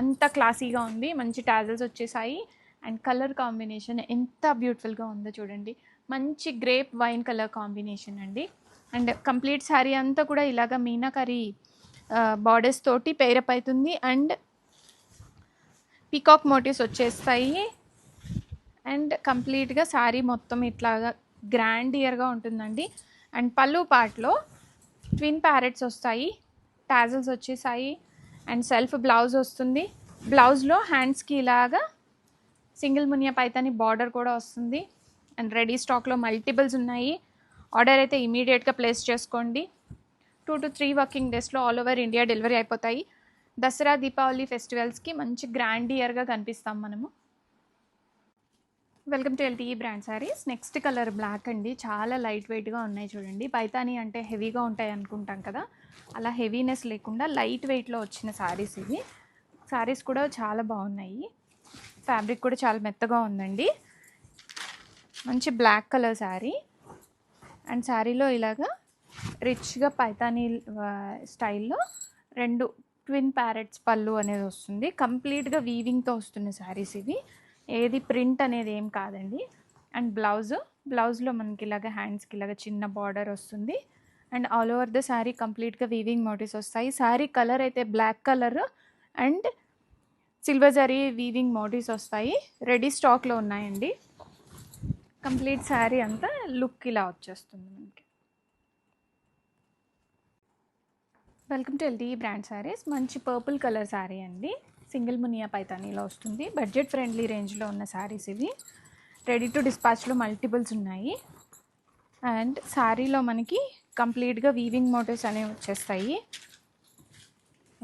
అంత క్లాసీగా ఉంది. మంచి టాజల్స్ వచ్చేసాయి. అండ్ కలర్ కాంబినేషన్ ఎంత బ్యూటిఫుల్గా ఉందో చూడండి, మంచి గ్రేప్ వైన్ కలర్ కాంబినేషన్ అండి. అండ్ కంప్లీట్ శారీ అంతా కూడా ఇలాగ మీనాకరీ బార్డర్స్ తోటి పేరప్ అవుతుంది. అండ్ పీకాక్ మోటివ్స్ వచ్చేస్తాయి. అండ్ కంప్లీట్గా శారీ మొత్తం ఇట్లాగా గ్రాండియర్గా ఉంటుందండి. అండ్ పళ్ళు పార్ట్లో ట్విన్ ప్యారెట్స్ వస్తాయి, టాజల్స్ వచ్చేసాయి. అండ్ సెల్ఫ్ బ్లౌజ్ వస్తుంది. బ్లౌజ్లో హ్యాండ్స్కి ఇలాగా సింగిల్ మునియా పైతానీ బార్డర్ కూడా వస్తుంది. అండ్ రెడీ స్టాక్లో మల్టిపుల్స్ ఉన్నాయి. ఆర్డర్ అయితే ఇమీడియట్గా ప్లేస్ చేసుకోండి. 2 to 3 వర్కింగ్ డేస్లో ఆల్ ఓవర్ ఇండియా డెలివరీ అయిపోతాయి. దసరా దీపావళి ఫెస్టివల్స్కి మంచి గ్రాండియర్గా కనిపిస్తాం మనము. Welcome to LT brand saris. Next colour black అండి, చాలా లైట్ వెయిట్గా ఉన్నాయి చూడండి. పైతానీ అంటే హెవీగా ఉంటాయి అనుకుంటాం కదా, అలా హెవీనెస్ లేకుండా లైట్ వెయిట్లో వచ్చిన శారీస్ ఇవి. శారీస్ కూడా చాలా బాగున్నాయి, ఫ్యాబ్రిక్ కూడా చాలా మెత్తగా ఉందండి. మంచి బ్లాక్ కలర్ శారీ. అండ్ శారీలో ఇలాగా రిచ్గా పైతానీ స్టైల్లో రెండు ట్విన్ ప్యారెట్స్ పళ్ళు అనేది వస్తుంది. కంప్లీట్గా వీవింగ్తో వస్తున్న శారీస్ ఇవి. ఏది ప్రింట్ అనేది ఏం కాదండి. అండ్ బ్లౌజ్లో మనకి ఇలాగ హ్యాండ్స్కి ఇలాగ చిన్న బార్డర్ వస్తుంది. And all over the sari కంప్లీట్గా వీవింగ్ మోటివ్స్ వస్తాయి. శారీ కలర్ అయితే black colour and silver zari weaving motifs వస్తాయి. రెడీ స్టాక్లో ఉన్నాయండి. కంప్లీట్ శారీ అంతా లుక్ ఇలా వచ్చేస్తుంది మనకి. Welcome to LT brand saris. మంచి పర్పుల్ కలర్ శారీ అండి. సింగిల్ మునియా పైతానీలో వస్తుంది. బడ్జెట్ ఫ్రెండ్లీ రేంజ్లో ఉన్న శారీస్ ఇవి. రెడీ టు డిస్పాచ్లో మల్టిపుల్స్ ఉన్నాయి. అండ్ శారీలో మనకి కంప్లీట్గా వీవింగ్ మోటివ్స్ అనేవి వచ్చేస్తాయి.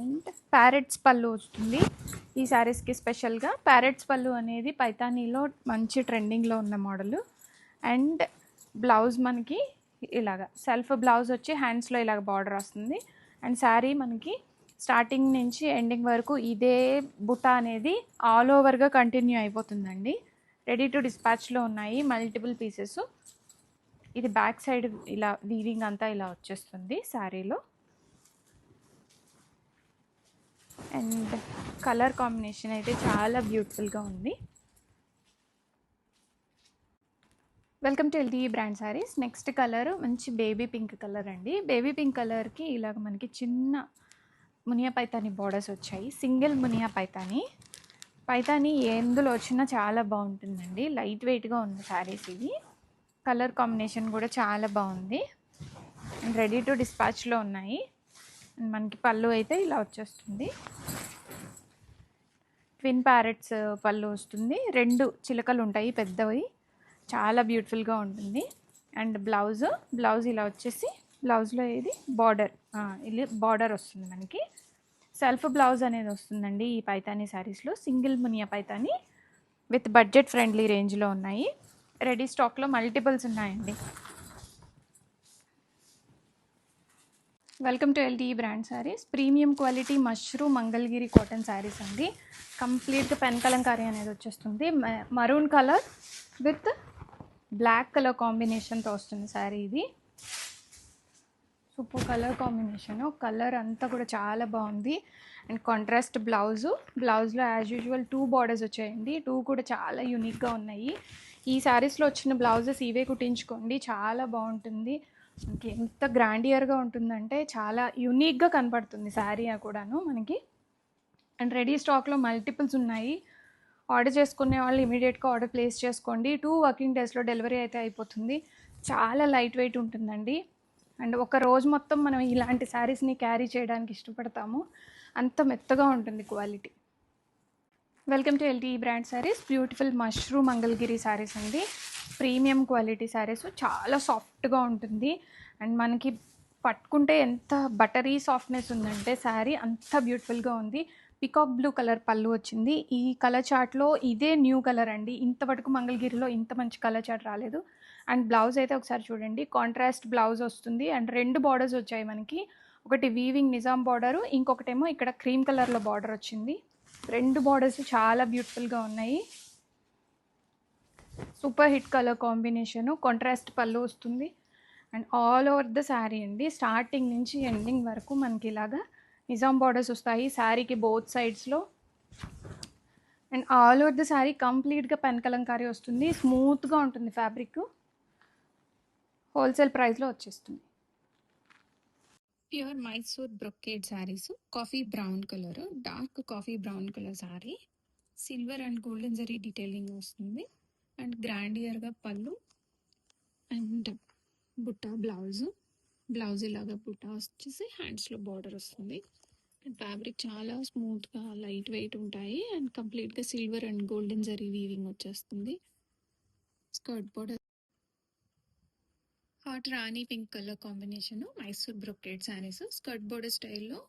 అండ్ ప్యారెట్స్ పళ్ళు వస్తుంది ఈ శారీస్కి. స్పెషల్గా ప్యారెట్స్ పళ్ళు అనేది పైతానీలో మంచి ట్రెండింగ్లో ఉన్న మోడలు. అండ్ బ్లౌజ్ మనకి ఇలాగ సెల్ఫ్ బ్లౌజ్ వచ్చి హ్యాండ్స్లో ఇలాగ బార్డర్ వస్తుంది. అండ్ శారీ మనకి స్టార్టింగ్ నుంచి ఎండింగ్ వరకు ఇదే బుట్ట అనేది ఆల్ ఓవర్గా కంటిన్యూ అయిపోతుందండి. రెడీ టు డిస్పాచ్లో ఉన్నాయి మల్టిపుల్ పీసెస్. ఇది బ్యాక్ సైడ్ ఇలా వీవింగ్ అంతా ఇలా వచ్చేస్తుంది శారీలో. అండ్ కలర్ కాంబినేషన్ అయితే చాలా బ్యూటిఫుల్గా ఉంది. Welcome to LT brand saris. Next colour మంచి బేబీ పింక్ కలర్ అండి. బేబీ పింక్ కలర్కి ఇలాగ మనకి చిన్న మునియా పైతాని బార్డర్స్ వచ్చాయి. సింగిల్ మునియా పైతాని ఎందులో వచ్చినా చాలా బాగుంటుందండి. లైట్ వెయిట్గా ఉన్న శారీస్ ఇవి. కలర్ కాంబినేషన్ కూడా చాలా బాగుంది. అండ్ రెడీ టు డిస్పాచ్లో ఉన్నాయి. అండ్ మనకి పళ్ళు అయితే ఇలా వచ్చేస్తుంది. ట్విన్ ప్యారెట్స్ పళ్ళు వస్తుంది. రెండు చిలకలు ఉంటాయి పెద్దవి. చాలా బ్యూటిఫుల్గా ఉంటుంది. అండ్ బ్లౌజ్ ఇలా వచ్చేసి బ్లౌజ్లో ఇది బార్డర్ వస్తుంది మనకి. సెల్ఫ్ బ్లౌజ్ అనేది వస్తుందండి ఈ పైతానీ శారీస్లో. Single Muniya Paithani with budget friendly రేంజ్లో ఉన్నాయి. రెడీ స్టాక్లో మల్టిపుల్స్ ఉన్నాయండి. Welcome to LT brand saris. Premium quality mushroom Mangalagiri cotton saris అండి. కంప్లీట్గా పెన్ కలంకారీ అనేది వచ్చేస్తుంది. Maroon colour with black colour కాంబినేషన్తో వస్తుంది శారీ. ఇది సూపర్ కలర్ కాంబినేషను. కలర్ అంతా కూడా చాలా బాగుంది. అండ్ కాంట్రాస్ట్ బ్లౌజ్లో యాజ్ యూజువల్ 2 బార్డర్స్ వచ్చాయండి. 2 కూడా చాలా యూనిక్గా ఉన్నాయి. ఈ శారీస్లో వచ్చిన బ్లౌజెస్ ఇవే కుట్టించుకోండి, చాలా బాగుంటుంది. మనకి ఎంత గ్రాండియర్గా ఉంటుందంటే చాలా యూనిక్గా కనపడుతుంది శారీ కూడాను మనకి. అండ్ రెడీ స్టాక్లో మల్టిపుల్స్ ఉన్నాయి. ఆర్డర్ చేసుకునే వాళ్ళు ఇమీడియట్గా ఆర్డర్ ప్లేస్ చేసుకోండి. 2 వర్కింగ్ డేస్లో డెలివరీ అయితే అయిపోతుంది. చాలా లైట్ వెయిట్ ఉంటుందండి. అండ్ ఒక రోజు మొత్తం మనం ఇలాంటి శారీస్ని క్యారీ చేయడానికి ఇష్టపడతాము. అంత మెత్తగా ఉంటుంది quality. Welcome to LT brand sarees. Beautiful mushroom Mangalagiri sarees అండి. Premium quality sarees. చాలా సాఫ్ట్గా ఉంటుంది. అండ్ మనకి పట్టుకుంటే ఎంత బటరీ సాఫ్ట్నెస్ ఉందంటే శారీ అంత బ్యూటిఫుల్గా ఉంది. పికాక్ బ్లూ కలర్ పళ్ళు వచ్చింది. ఈ కలర్ చార్ట్లో ఇదే న్యూ కలర్ అండి. ఇంతవరకు మంగళగిరిలో ఇంత మంచి కలర్ చార్ట్ రాలేదు. అండ్ బ్లౌజ్ అయితే ఒకసారి చూడండి, కాంట్రాస్ట్ బ్లౌజ్ వస్తుంది. అండ్ 2 బార్డర్స్ వచ్చాయి మనకి. ఒకటి వీవింగ్ నిజాం బార్డరు, ఇంకొకటేమో ఇక్కడ క్రీమ్ కలర్లో బార్డర్ వచ్చింది. 2 బార్డర్స్ చాలా బ్యూటిఫుల్గా ఉన్నాయి. Super hit colour combination. Contrast పళ్ళు వస్తుంది. And all over the sari అండి, స్టార్టింగ్ నుంచి ఎండింగ్ వరకు మనకి ఇలాగా నిజాం బార్డర్స్ వస్తాయి శారీకి బోత్ సైడ్స్లో. And all over the sari కంప్లీట్గా పెన్ కలంకారీ వస్తుంది. స్మూత్గా ఉంటుంది ఫ్యాబ్రిక్. హోల్సేల్ ప్రైస్లో వచ్చేస్తుంది. Pure Mysore brocade sarees. Coffee brown colour, dark coffee brown colour saree. Silver and golden zari detailing వస్తుంది. అండ్ గ్రాండియర్గా పళ్ళు అండ్ బుట్ట బ్లౌజ్ ఇలాగా బుట్ట వచ్చేసి హ్యాండ్స్లో బార్డర్ వస్తుంది. అండ్ ఫ్యాబ్రిక్ చాలా స్మూత్గా లైట్ వెయిట్ ఉంటాయి. అండ్ కంప్లీట్గా silver and golden zari weaving వచ్చేస్తుంది. Skirt border hot rani pink colour combination. Mysore brocade sarees. Skirt border స్టైల్లో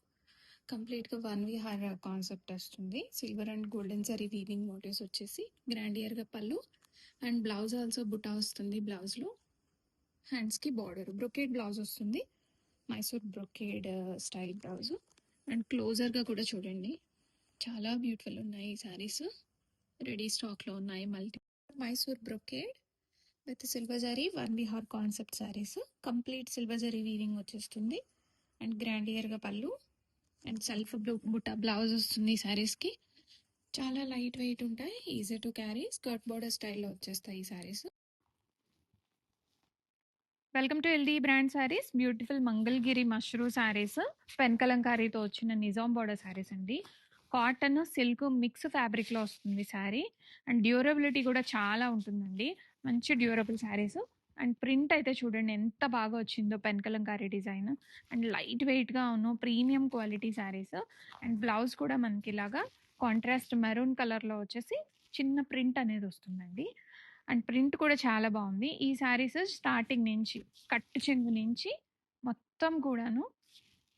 కంప్లీట్గా 1 విహార్ కాన్సెప్ట్ వస్తుంది. Silver and golden zari weaving motifs వచ్చేసి గ్రాండియర్గా పళ్ళు. అండ్ బ్లౌజ్ ఆల్సో బుటా వస్తుంది. బ్లౌజ్లో హ్యాండ్స్కి బార్డర్ బ్రొకేడ్ బ్లౌజ్ వస్తుంది. Mysore brocade style blouse. And క్లోజర్గా కూడా చూడండి, చాలా బ్యూటిఫుల్ ఉన్నాయి ఈ శారీస్. రెడీ స్టాక్లో ఉన్నాయి Mysore brocade with silver zari 1 Vihar concept sarees. Complete silver zari weaving వచ్చేస్తుంది. అండ్ గ్రాండియర్గా పళ్ళు అండ్ సెల్ఫ్ బుట్ట బ్లౌజ్ వస్తుంది ఈ శారీస్కి. చాలా లైట్ వెయిట్ ఉంటాయి, easy to carry, skirt border స్టైల్లో వచ్చేస్తాయి ఈ sarees. Welcome to LD brand sarees. Beautiful Mangalagiri mashru sarees, pen కలంకారీతో వచ్చిన నిజాం బోర్డర్ శారీస్ అండి. కాటన్ సిల్క్ మిక్స్ ఫ్యాబ్రిక్లో వస్తుంది శారీ. అండ్ డ్యూరబిలిటీ కూడా చాలా ఉంటుందండి, మంచి డ్యూరబుల్ శారీస్. అండ్ ప్రింట్ అయితే చూడండి ఎంత బాగా వచ్చిందో, pen kalamkari design. And light వెయిట్గా ఉన్న premium quality sarees. And blouse కూడా మనకి ఇలాగా కాంట్రాస్ట్ మెరూన్ కలర్లో వచ్చేసి చిన్న ప్రింట్ అనేది వస్తుందండి. అండ్ ప్రింట్ కూడా చాలా బాగుంది. ఈ శారీస్ స్టార్టింగ్ నుంచి కట్టు చెంగు నుంచి మొత్తం కూడాను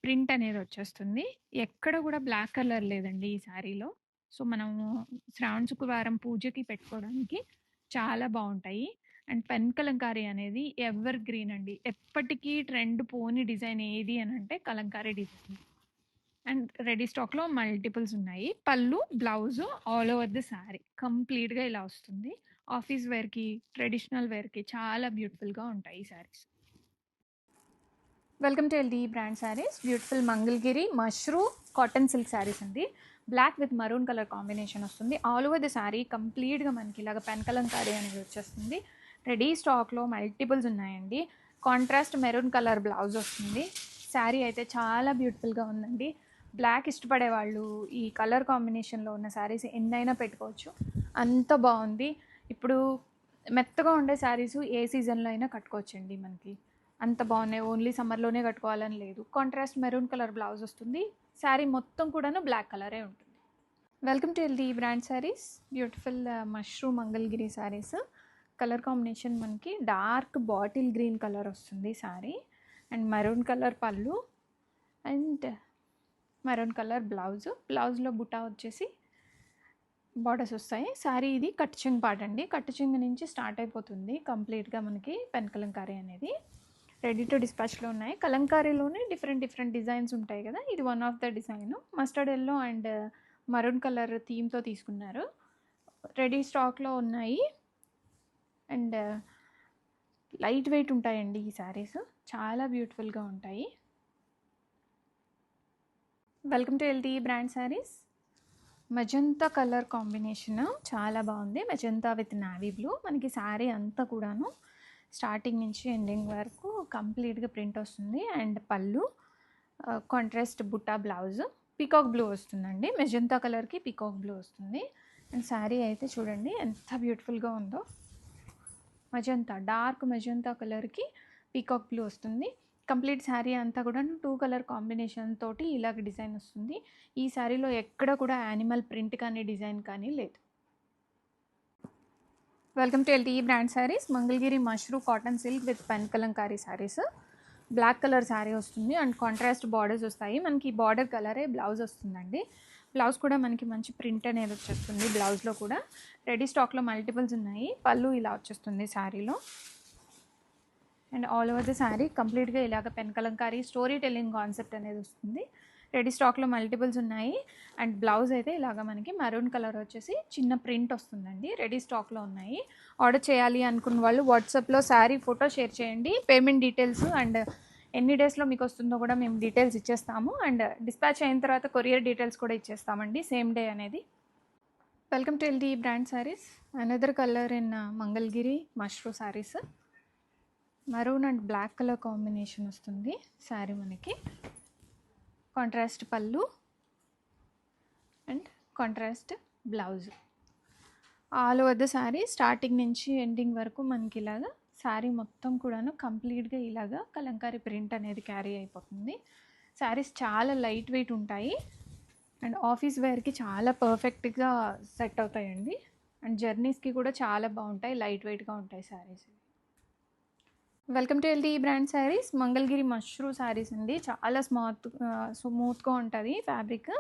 ప్రింట్ అనేది వచ్చేస్తుంది. ఎక్కడ కూడా బ్లాక్ కలర్ లేదండి ఈ శారీలో. సో మనము శ్రావణ శుక్రవారం పూజకి పెట్టుకోవడానికి చాలా బాగుంటాయి. అండ్ పెన్ కలంకారీ అనేది ఎవర్ గ్రీన్ అండి, ఎప్పటికీ ట్రెండ్ పోని డిజైన్ ఏది అని అంటే కలంకారీ డిజైన్. అండ్ రెడీ స్టాక్లో మల్టిపుల్స్ ఉన్నాయి. పళ్ళు blouse all over the saree కంప్లీట్గా ఇలా వస్తుంది. ఆఫీస్ వేర్కి, ట్రెడిషనల్ వేర్కి చాలా బ్యూటిఫుల్గా ఉంటాయి ఈ sarees. Welcome to LD brand sarees. Beautiful Mangalagiri mashru cotton silk sarees అండి. Black with maroon colour combination వస్తుంది. ఆల్ ఓవర్ ది శారీ కంప్లీట్గా మనకి ఇలాగ పెన్ కలంకారీ అనేది వచ్చేస్తుంది. రెడీ స్టాక్లో మల్టిపుల్స్ ఉన్నాయండి. కాంట్రాస్ట్ మెరూన్ కలర్ బ్లౌజ్ వస్తుంది. శారీ అయితే చాలా బ్యూటిఫుల్గా ఉందండి. బ్లాక్ ఇష్టపడే వాళ్ళు ఈ కలర్ కాంబినేషన్లో ఉన్న శారీస్ ఎన్నైనా పెట్టుకోవచ్చు, అంత బాగుంది. ఇప్పుడు మెత్తగా ఉండే శారీస్ ఏ సీజన్లో అయినా కట్టుకోవచ్చండి, మనకి అంత బాగున్నాయి. ఓన్లీ సమ్మర్లోనే కట్టుకోవాలని లేదు. కాంట్రాస్ట్ మెరూన్ కలర్ బ్లౌజ్ వస్తుంది. శారీ మొత్తం కూడాను బ్లాక్ కలరే ఉంటుంది. Welcome to LD brand sarees. Beautiful mashru Mangalagiri saris. Colour combination మనకి డార్క్ బాటిల్ గ్రీన్ కలర్ వస్తుంది శారీ. అండ్ మెరూన్ కలర్ పళ్ళు అండ్ మెరూన్ కలర్ బ్లౌజ్లో బుటా వచ్చేసి బార్డర్స్ వస్తాయి. శారీ ఇది కట్టు చెంగు పాట అండి. కట్టు చెంగు నుంచి స్టార్ట్ అయిపోతుంది కంప్లీట్గా మనకి పెన్ కలంకారీ అనేది. రెడీ టు డిస్పాచ్లో ఉన్నాయి. కలంకారీలోనే డిఫరెంట్ డిజైన్స్ ఉంటాయి కదా, ఇది one of the design. Mustard yellow and maroon colour థీమ్తో తీసుకున్నారు. రెడీ స్టాక్లో ఉన్నాయి. అండ్ లైట్ వెయిట్ ఉంటాయండి ఈ శారీస్, చాలా బ్యూటిఫుల్గా ఉంటాయి. Welcome to LD brand saris. Magenta colour combination చాలా బాగుంది. Magenta with navy blue. మనకి శారీ అంతా కూడాను స్టార్టింగ్ నుంచి ఎండింగ్ వరకు కంప్లీట్గా ప్రింట్ వస్తుంది. అండ్ పళ్ళు contrast Butta blouse peacock blue వస్తుందండి. మెజంతా కలర్కి పీకాక్ బ్లూ వస్తుంది. అండ్ శారీ అయితే చూడండి ఎంత బ్యూటిఫుల్గా ఉందో. మెజంతా డార్క్ మెజంతా కలర్కి పీకాక్ బ్లూ వస్తుంది. కంప్లీట్ శారీ అంతా కూడా 2 కలర్ కాంబినేషన్ తోటి ఇలాగ డిజైన్ వస్తుంది. ఈ శారీలో ఎక్కడ కూడా యానిమల్ ప్రింట్ కానీ డిజైన్ కానీ లేదు. Welcome to LT brand saris. Mangalagiri mashru cotton silk with pen Kalamkari saris. Black colour sari వస్తుంది అండ్ కాంట్రాస్ట్ బార్డర్స్ వస్తాయి. మనకి బార్డర్ కలరే బ్లౌజ్ వస్తుందండి. బ్లౌజ్ కూడా మనకి మంచి ప్రింట్ అనేది వచ్చేస్తుంది. బ్లౌజ్లో కూడా రెడీ స్టాక్లో మల్టిపుల్స్ ఉన్నాయి. పళ్ళు ఇలా వచ్చేస్తుంది శారీలో. And all over the sari కంప్లీట్గా ఇలాగ pen kalamkari story telling concept అనేది వస్తుంది. రెడీ స్టాక్లో మల్టిపుల్స్ ఉన్నాయి. అండ్ బ్లౌజ్ అయితే ఇలాగ మనకి మరూన్ కలర్ వచ్చేసి చిన్న ప్రింట్ వస్తుందండి. రెడీ స్టాక్లో ఉన్నాయి. ఆర్డర్ చేయాలి అనుకున్న వాళ్ళు వాట్సాప్లో శారీ ఫోటో షేర్ చేయండి. పేమెంట్ డీటెయిల్స్ అండ్ ఎన్ని డేస్లో మీకు వస్తుందో కూడా మేము డీటెయిల్స్ ఇచ్చేస్తాము. అండ్ డిస్పాచ్ అయిన తర్వాత కొరియర్ డీటెయిల్స్ కూడా ఇచ్చేస్తామండి, సేమ్ డే అనేది. Welcome to LD brand saris. Another colour in Mangalagiri mashru saris. Maroon and black colour combination వస్తుంది శారీ మనకి. కాంట్రాస్ట్ పళ్ళు and contrast blouse. All over the sari starting నుంచి ఎండింగ్ వరకు మనకి ఇలాగా శారీ మొత్తం కూడాను కంప్లీట్గా ఇలాగా కలంకారీ ప్రింట్ అనేది క్యారీ అయిపోతుంది. శారీస్ చాలా లైట్ వెయిట్ ఉంటాయి అండ్ ఆఫీస్ వేర్కి చాలా పర్ఫెక్ట్గా సెట్ అవుతాయండి. అండ్ జర్నీస్కి కూడా చాలా బాగుంటాయి, లైట్ వెయిట్గా ఉంటాయి saris. Welcome to LD brand saris. Mangalagiri mashru saris అండి. చాలా స్మూత్గా ఉంటుంది ఫ్యాబ్రిక్.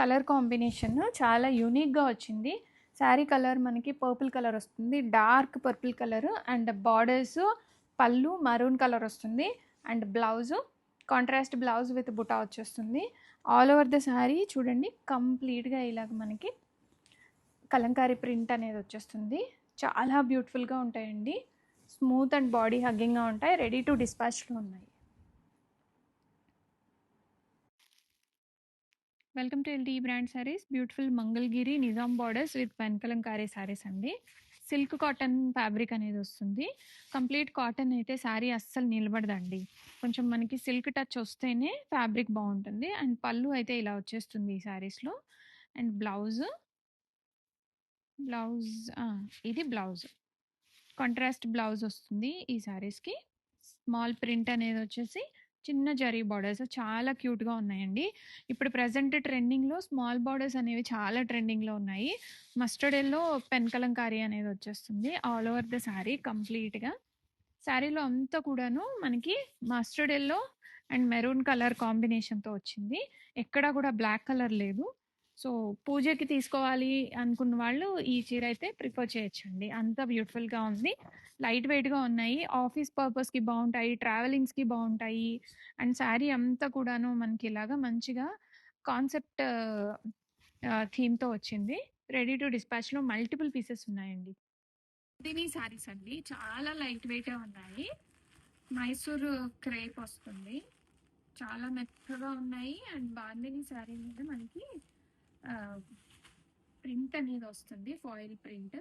కలర్ కాంబినేషన్ చాలా యూనిక్గా వచ్చింది. శారీ కలర్ మనకి పర్పుల్ కలర్ వస్తుంది, dark purple colour. And borders pallu maroon colour వస్తుంది. And blouse contrast blouse with buta వచ్చేస్తుంది. ఆల్ ఓవర్ ద శారీ చూడండి కంప్లీట్గా ఇలాగ మనకి కలంకారీ ప్రింట్ అనేది వచ్చేస్తుంది. చాలా బ్యూటిఫుల్గా ఉంటాయండి. స్మూత్ అండ్ బాడీ హగ్గింగ్గా ఉంటాయి. రెడీ టు డిస్పాచ్లో ఉన్నాయి. Welcome to LT brand saris. Beautiful Mangalagiri Nizam borders with వెనకలంకారీ సారీస్ అండి. సిల్క్ కాటన్ ఫ్యాబ్రిక్ అనేది వస్తుంది. కంప్లీట్ కాటన్ అయితే శారీ అస్సలు నిలబడదండి. కొంచెం మనకి సిల్క్ టచ్ వస్తేనే ఫ్యాబ్రిక్ బాగుంటుంది. అండ్ పళ్ళు అయితే ఇలా వచ్చేస్తుంది ఈ శారీస్లో. అండ్ బ్లౌజ్ బ్లౌజ్ ఇది బ్లౌజ్ కాంట్రాస్ట్ బ్లౌజ్ వస్తుంది ఈ శారీస్కి. స్మాల్ ప్రింట్ అనేది వచ్చేసి చిన్న జరీ బార్డర్స్ చాలా క్యూట్గా ఉన్నాయండి. ఇప్పుడు ప్రజెంట్ ట్రెండింగ్లో స్మాల్ బార్డర్స్ అనేవి చాలా ట్రెండింగ్లో ఉన్నాయి. మస్టర్డ్ ఎల్లో పెన్ కలంకారీ అనేది వచ్చేస్తుంది ఆల్ ఓవర్ ద శారీ కంప్లీట్గా. శారీలో అంతా కూడాను మనకి mustard yellow and maroon colour కాంబినేషన్తో వచ్చింది. ఎక్కడా కూడా బ్లాక్ కలర్ లేదు. సో పూజకి తీసుకోవాలి అనుకున్న వాళ్ళు ఈ చీర అయితే ప్రిఫర్ చేయొచ్చండి. అంత బ్యూటిఫుల్గా ఉంది. లైట్ వెయిట్గా ఉన్నాయి. ఆఫీస్ పర్పస్కి బాగుంటాయి, ట్రావెలింగ్స్కి బాగుంటాయి. అండ్ శారీ అంతా కూడాను మనకి ఇలాగా మంచిగా కాన్సెప్ట్ థీమ్తో వచ్చింది. రెడీ టు డిస్పాచ్లో మల్టిపుల్ పీసెస్ ఉన్నాయండి. దీని శారీస్ అండి చాలా లైట్ వెయిట్ ఉన్నాయి. మైసూర్ క్రేప్ వస్తుంది, చాలా మెత్తగా ఉన్నాయి. అండ్ బాందిని శారీ మీద మనకి ప్రింట్ అనేది వస్తుంది, ఫాయిల్ ప్రింట్.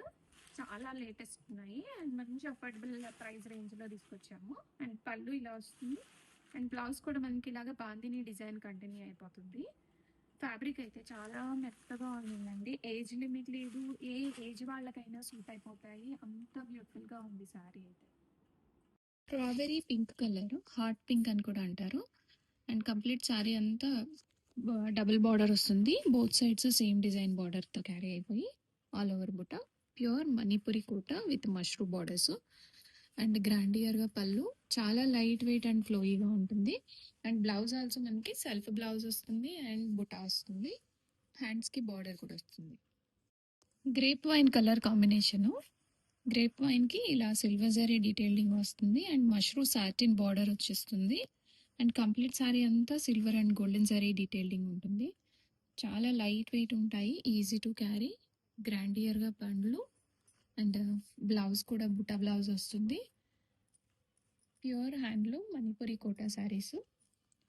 చాలా లేటెస్ట్ ఉన్నాయి అండ్ మంచి అఫోర్డబుల్ ప్రైస్ రేంజ్లో తీసుకొచ్చాము. అండ్ పళ్ళు ఇలా వస్తుంది. అండ్ బ్లౌజ్ కూడా మనకి ఇలాగ బాందిని డిజైన్ కంటిన్యూ అయిపోతుంది. ఫ్యాబ్రిక్ అయితే చాలా మెత్తగా ఉందండి. ఏజ్ లిమిట్ లేదు, ఏ ఏజ్ వాళ్ళకైనా సూట్ అయిపోతాయి. అంత బ్యూటిఫుల్గా ఉంది శారీ అయితే. Strawberry pink colour, hot pink అని కూడా అంటారు. అండ్ కంప్లీట్ శారీ అంతా డబుల్ బార్డర్ వస్తుంది. బోత్ సైడ్స్ సేమ్ డిజైన్ బార్డర్తో క్యారీ అయిపోయి ఆల్ ఓవర్ బుట్ట. Pure Manipuri Kota with mushroom borders. And గ్రాండియర్గా పళ్ళు, చాలా లైట్ వెయిట్ అండ్ ఫ్లోయిగా ఉంటుంది. అండ్ బ్లౌజ్ ఆల్సో మనకి సెల్ఫ్ బ్లౌజ్ వస్తుంది అండ్ బుటా వస్తుంది. హ్యాండ్స్కి బార్డర్ కూడా వస్తుంది. Grape wine colour combination. Grape వైన్కి ఇలా సిల్వర్ జరీ డీటెయిలింగ్ వస్తుంది అండ్ మష్రూమ్ సాటిన్ బార్డర్ వచ్చేస్తుంది. అండ్ కంప్లీట్ శారీ అంతా silver and golden zari detailing ఉంటుంది. చాలా లైట్ వెయిట్ ఉంటాయి, ఈజీ టు క్యారీ. గ్రాండియర్గా పండ్లు అండ్ బ్లౌజ్ కూడా బుటా బ్లౌజ్ వస్తుంది. Pure handloom Manipuri Kota saris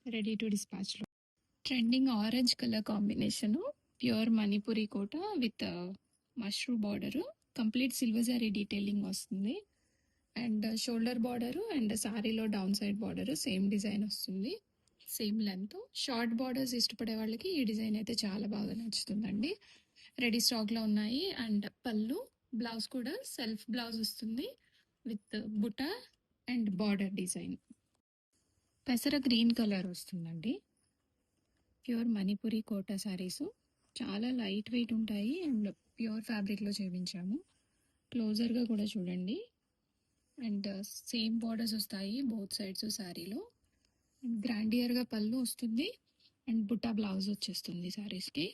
ready to డిస్పాచ్లో. Trending orange colour combination. Pure Manipuri Kota with mushroom border. Complete silver zari detailing వస్తుంది. అండ్ షోల్డర్ బార్డరు అండ్ శారీలో down side border same design వస్తుంది, సేమ్ లెంత్. షార్ట్ బార్డర్స్ ఇష్టపడే వాళ్ళకి ఈ డిజైన్ అయితే చాలా బాగా నచ్చుతుందండి. రెడీ స్టాక్లో ఉన్నాయి. అండ్ పళ్ళు, బ్లౌజ్ కూడా సెల్ఫ్ బ్లౌజ్ వస్తుంది with buta and border design. పెసర గ్రీన్ కలర్ వస్తుందండి. ప్యూర్ మణిపురి కోటా శారీస్ చాలా లైట్ వెయిట్ ఉంటాయి అండ్ ప్యూర్ ఫ్యాబ్రిక్లో చేయించాము. క్లోజర్గా కూడా చూడండి. అండ్ సేమ్ బార్డర్స్ వస్తాయి బోత్ సైడ్స్ శారీలో. అండ్ గ్రాండియర్గా పళ్ళు వస్తుంది అండ్ బుట్టా బ్లౌజ్ వచ్చేస్తుంది శారీస్కి.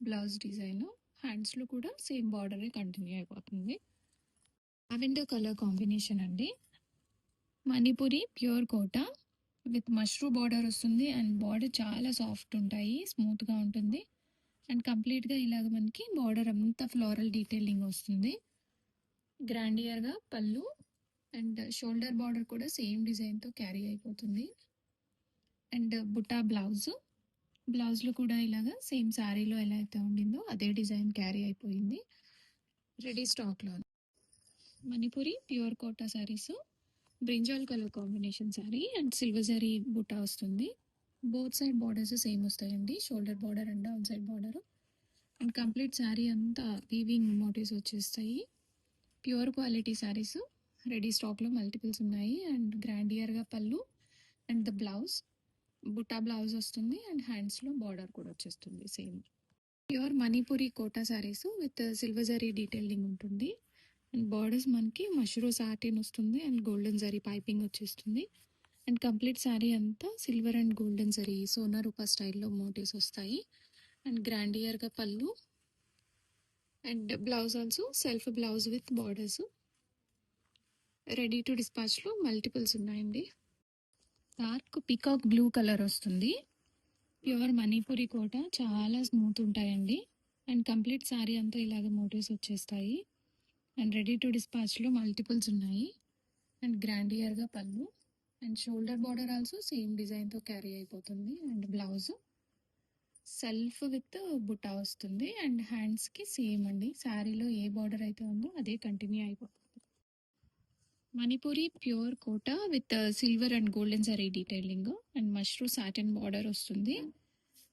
బ్లౌజ్ డిజైన్ హ్యాండ్స్లో కూడా సేమ్ బార్డరే కంటిన్యూ అయిపోతుంది. లావెండర్ కలర్ కాంబినేషన్ అండి. Manipuri pure Kota with mushroom border వస్తుంది అండ్ బార్డర్ చాలా సాఫ్ట్ ఉంటాయి, స్మూత్గా ఉంటుంది. అండ్ కంప్లీట్గా ఇలాగ మనకి బార్డర్ అంతా ఫ్లోరల్ డీటెయిలింగ్ వస్తుంది. గ్రాండియర్గా పళ్ళు అండ్ షోల్డర్ బార్డర్ కూడా సేమ్ డిజైన్తో క్యారీ అయిపోతుంది. అండ్ బుటా బ్లౌజ్, బ్లౌజ్లో కూడా ఇలాగా సేమ్ శారీలో ఎలా అయితే ఉండిందో అదే డిజైన్ క్యారీ అయిపోయింది. రెడీ స్టాక్లో Manipuri pure Kota saris. Brinjal colour combination sari and silver zari buta వస్తుంది. బోత్ సైడ్ బార్డర్స్ సేమ్ వస్తాయండి, shoulder border and down side border. And complete sari అంతా వీవింగ్ మోటివ్స్ వచ్చేస్తాయి. ప్యూర్ క్వాలిటీ శారీస్ రెడీ స్టాక్లో మల్టిపుల్స్ ఉన్నాయి. అండ్ గ్రాండియర్గా పళ్ళు and the blouse buta blouse వస్తుంది అండ్ హ్యాండ్స్లో బార్డర్ కూడా వచ్చేస్తుంది same. Pure Manipuri Kota saris with silver zari detailing ఉంటుంది. అండ్ బార్డర్స్ మనకి మష్రూమ్ సాటిన్ వస్తుంది అండ్ గోల్డెన్ జరీ పైపింగ్ వచ్చేస్తుంది. అండ్ కంప్లీట్ శారీ అంతా సిల్వర్ అండ్ గోల్డెన్ జరీ సోనా రూపా స్టైల్లో మోటివ్స్ వస్తాయి. అండ్ గ్రాండియర్గా పళ్ళు and blouse also self blouse with borders. Ready to డిస్పాచ్లో మల్టిపుల్స్ ఉన్నాయండి. డార్క్ పికాక్ బ్లూ కలర్ వస్తుంది. ప్యూర్ మణిపురి కోట చాలా స్మూత్ ఉంటాయండి. అండ్ కంప్లీట్ శారీ అంతా ఇలాగ మోటివ్స్ వచ్చేస్తాయి. అండ్ రెడీ టు డిస్పాచ్లో మల్టిపుల్స్ ఉన్నాయి. అండ్ గ్రాండియర్గా పళ్ళు and shoulder border also same డిజైన్తో క్యారీ అయిపోతుంది. And blouse self with buta వస్తుంది అండ్ హ్యాండ్స్కి సేమ్ అండి. శారీలో ఏ బార్డర్ అయితే ఉందో అదే కంటిన్యూ అయిపోతుంది. Manipuri pure Kota with silver and golden sari detailing and mashru satin border వస్తుంది.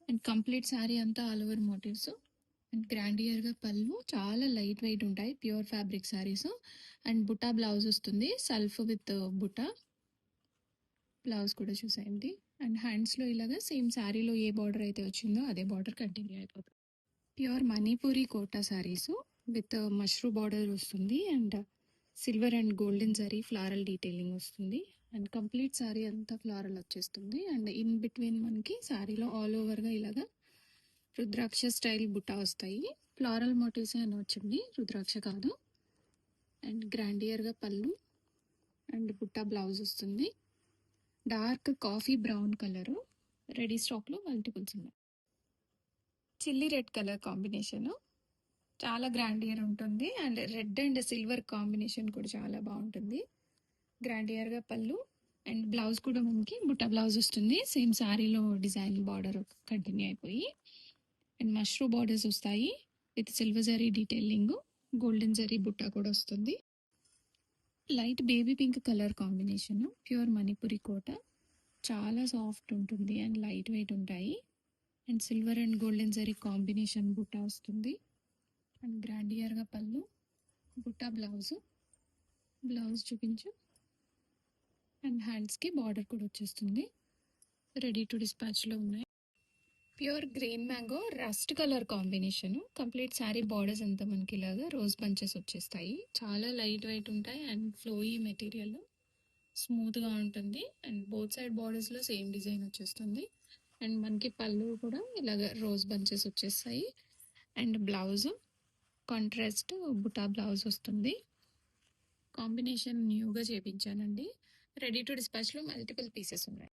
అండ్ కంప్లీట్ శారీ అంతా ఆల్ ఓవర్ మోటివ్స్ అండ్ గ్రాండియర్గా పళ్ళు చాలా లైట్ వెయిట్ ఉంటాయి. Pure fabric saris and buta blouse వస్తుంది. సెల్ఫ్ విత్ బుటా బ్లౌజ్ కూడా చూసేయండి. అండ్ హ్యాండ్స్లో ఇలాగా సేమ్ శారీలో ఏ బార్డర్ అయితే వచ్చిందో అదే బార్డర్ కంటిన్యూ అయిపోతుంది. Pure Manipuri Kota saris with mashru border వస్తుంది and silver and golden zari floral detailing వస్తుంది. అండ్ కంప్లీట్ శారీ అంతా ఫ్లారల్ వచ్చేస్తుంది. అండ్ ఇన్ బిట్వీన్ మనకి శారీలో ఆల్ ఓవర్గా ఇలాగా రుద్రాక్ష స్టైల్ బుట్ట వస్తాయి. ఫ్లారల్ మోటివ్స్ అని వచ్చింది, రుద్రాక్ష కాదు. అండ్ గ్రాండియర్గా పళ్ళు అండ్ బుట్ట బ్లౌజ్ వస్తుంది. Dark coffee brown colour, ready స్టాక్లో మల్టిపుల్స్ ఉన్నాయి. చిల్లీ రెడ్ కలర్ కాంబినేషను చాలా గ్రాండియర్ ఉంటుంది. And red and silver combination కూడా చాలా బాగుంటుంది. గ్రాండియర్గా పళ్ళు అండ్ బ్లౌజ్ కూడా మనకి బుట్ట బ్లౌజ్ వస్తుంది. సేమ్ శారీలో డిజైన్ బార్డర్ కంటిన్యూ అయిపోయి అండ్ మష్రూ బార్డర్స్ వస్తాయి with silver zari detailing, golden zari బుట్ట కూడా వస్తుంది. Light baby pink colour combination, pure Manipuri Kota చాలా సాఫ్ట్ ఉంటుంది అండ్ లైట్ వెయిట్ ఉంటాయి. And silver and golden zari combination బుట్ట వస్తుంది. అండ్ గ్రాండియర్గా పళ్ళు, బుట్ట బ్లౌజ్ చూపించు. అండ్ హ్యాండ్స్కి బార్డర్ కూడా వచ్చేస్తుంది. రెడీ టు డిస్పాచ్లో ఉన్నాయి. Pure green mango rust colour combination, complete sari borders అంతా మనకి ఇలాగా రోజ్ బంచెస్ వచ్చేస్తాయి. చాలా లైట్ వెయిట్ ఉంటాయి అండ్ ఫ్లోయీ మెటీరియల్, స్మూత్గా ఉంటుంది. అండ్ బోత్ సైడ్ బార్డర్స్లో సేమ్ డిజైన్ వచ్చేస్తుంది. అండ్ మనకి పళ్ళు కూడా ఇలాగ రోజ్ బంచెస్ వచ్చేస్తాయి. అండ్ బ్లౌజ్ కాంట్రాస్ట్ బుటా బ్లౌజ్ వస్తుంది. కాంబినేషన్ న్యూగా చేపించానండి. రెడీ టు డిస్పాచ్లో మల్టిపుల్ పీసెస్ ఉన్నాయి.